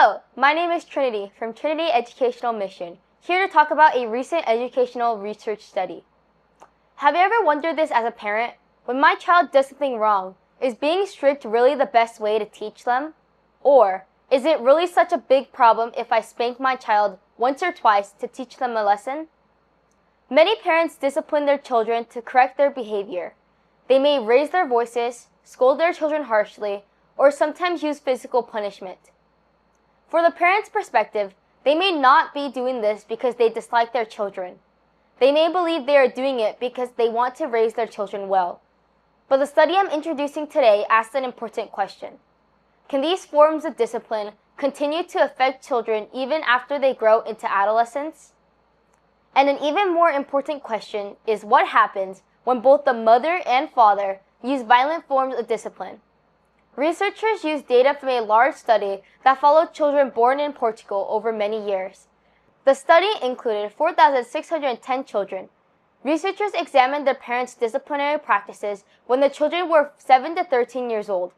Hello, my name is Trinity from Trinity Educational Mission, here to talk about a recent educational research study. Have you ever wondered this as a parent? When my child does something wrong, is being strict really the best way to teach them? Or is it really such a big problem if I spank my child once or twice to teach them a lesson? Many parents discipline their children to correct their behavior. They may raise their voices, scold their children harshly, or sometimes use physical punishment. For the parent's perspective, they may not be doing this because they dislike their children. They may believe they are doing it because they want to raise their children well. But the study I'm introducing today asks an important question. Can these forms of discipline continue to affect children even after they grow into adolescence? And an even more important question is what happens when both the mother and father use violent forms of discipline. Researchers used data from a large study that followed children born in Portugal over many years. The study included 4,610 children. Researchers examined their parents' disciplinary practices when the children were 7 to 13 years old.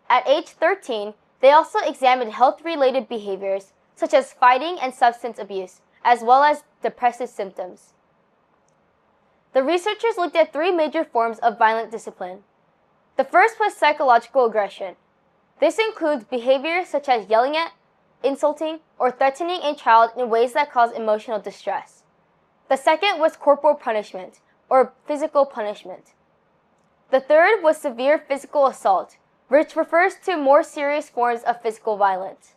At age 13, they also examined health-related behaviors such as fighting and substance abuse, as well as depressive symptoms. The researchers looked at 3 major forms of violent discipline. The first was psychological aggression. This includes behaviors such as yelling at, insulting, or threatening a child in ways that cause emotional distress. The second was corporal punishment, or physical punishment. The third was severe physical assault, which refers to more serious forms of physical violence.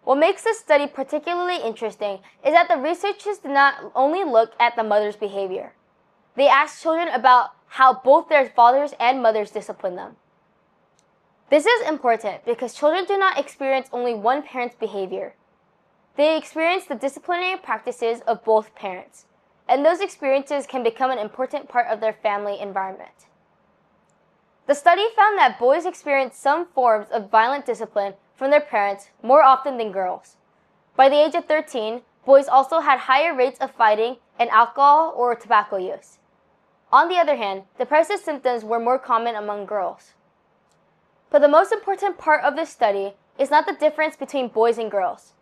What makes this study particularly interesting is that the researchers did not only look at the mother's behavior. They asked children about how both their fathers and mothers discipline them. This is important because children do not experience only one parent's behavior. They experience the disciplinary practices of both parents, and those experiences can become an important part of their family environment. The study found that boys experience some forms of violent discipline from their parents more often than girls. By the age of 13, boys also had higher rates of fighting and alcohol or tobacco use. On the other hand, depressive symptoms were more common among girls. But the most important part of this study is not the difference between boys and girls.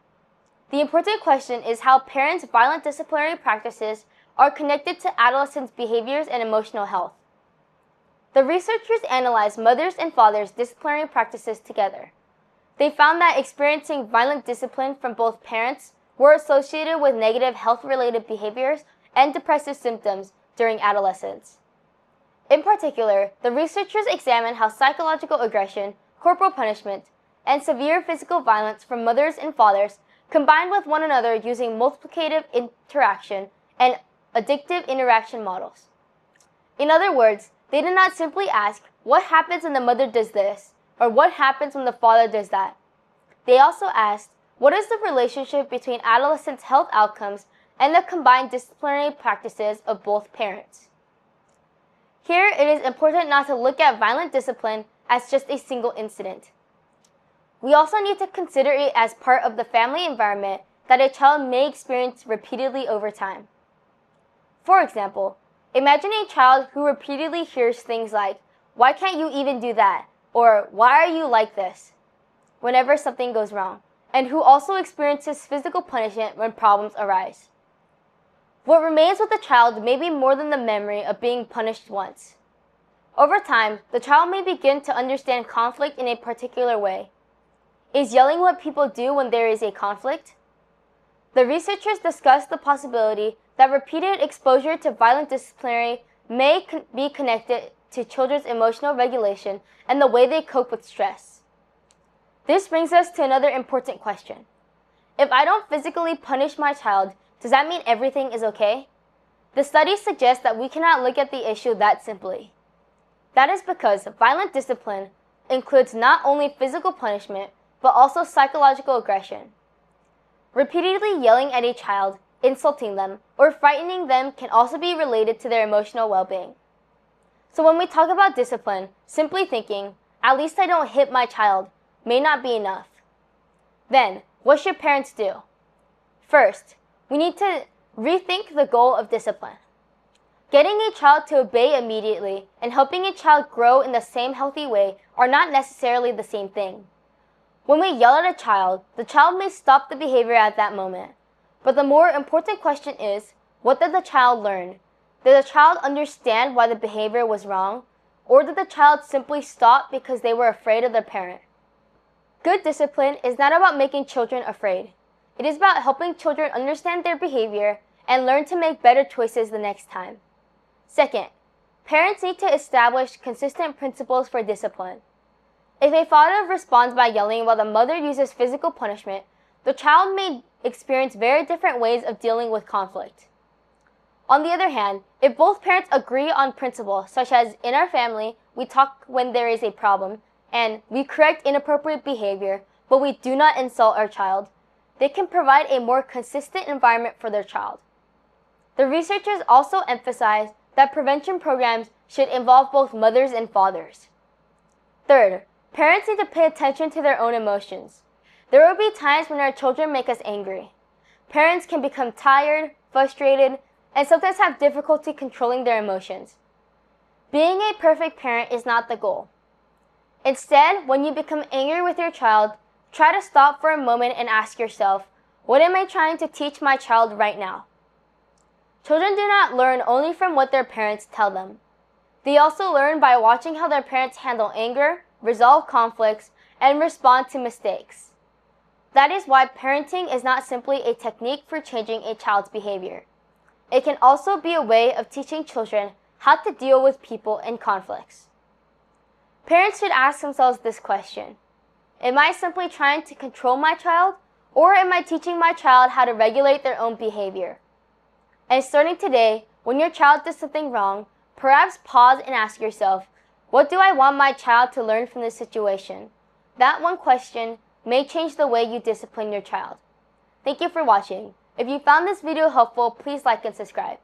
The important question is how parents' violent disciplinary practices are connected to adolescents' behaviors and emotional health. The researchers analyzed mothers' and fathers' disciplinary practices together. They found that experiencing violent discipline from both parents were associated with negative health-related behaviors and depressive symptoms during adolescence. In particular, the researchers examined how psychological aggression, corporal punishment, and severe physical violence from mothers and fathers combined with one another using multiplicative interaction and addictive interaction models. In other words, they did not simply ask, what happens when the mother does this, or what happens when the father does that. They also asked, what is the relationship between adolescents' health outcomes and the combined disciplinary practices of both parents? Here, it is important not to look at violent discipline as just a single incident. We also need to consider it as part of the family environment that a child may experience repeatedly over time. For example, imagine a child who repeatedly hears things like, "Why can't you even do that?" or "Why are you like this?" whenever something goes wrong, and who also experiences physical punishment when problems arise. What remains with the child may be more than the memory of being punished once. Over time, the child may begin to understand conflict in a particular way. Is yelling what people do when there is a conflict? The researchers discussed the possibility that repeated exposure to violent disciplinary may be connected to children's emotional regulation and the way they cope with stress. This brings us to another important question. If I don't physically punish my child, does that mean everything is okay? The study suggests that we cannot look at the issue that simply. That is because violent discipline includes not only physical punishment, but also psychological aggression. Repeatedly yelling at a child, insulting them, or frightening them can also be related to their emotional well-being. So when we talk about discipline, simply thinking, "At least I don't hit my child," may not be enough. Then, what should parents do? First, we need to rethink the goal of discipline. Getting a child to obey immediately and helping a child grow in the same healthy way are not necessarily the same thing. When we yell at a child, the child may stop the behavior at that moment. But the more important question is, what did the child learn? Did the child understand why the behavior was wrong? Or did the child simply stop because they were afraid of their parent? Good discipline is not about making children afraid. It is about helping children understand their behavior and learn to make better choices the next time. Second, parents need to establish consistent principles for discipline. If a father responds by yelling while the mother uses physical punishment, the child may experience very different ways of dealing with conflict. On the other hand, if both parents agree on principles, such as in our family, we talk when there is a problem, and we correct inappropriate behavior, but we do not insult our child, they can provide a more consistent environment for their child. The researchers also emphasize that prevention programs should involve both mothers and fathers. Third, parents need to pay attention to their own emotions. There will be times when our children make us angry. Parents can become tired, frustrated, and sometimes have difficulty controlling their emotions. Being a perfect parent is not the goal. Instead, when you become angry with your child, try to stop for a moment and ask yourself, what am I trying to teach my child right now? Children do not learn only from what their parents tell them. They also learn by watching how their parents handle anger, resolve conflicts, and respond to mistakes. That is why parenting is not simply a technique for changing a child's behavior. It can also be a way of teaching children how to deal with people in conflicts. Parents should ask themselves this question: am I simply trying to control my child, or am I teaching my child how to regulate their own behavior? And starting today, when your child does something wrong, perhaps pause and ask yourself, what do I want my child to learn from this situation? That one question may change the way you discipline your child. Thank you for watching. If you found this video helpful, please like and subscribe.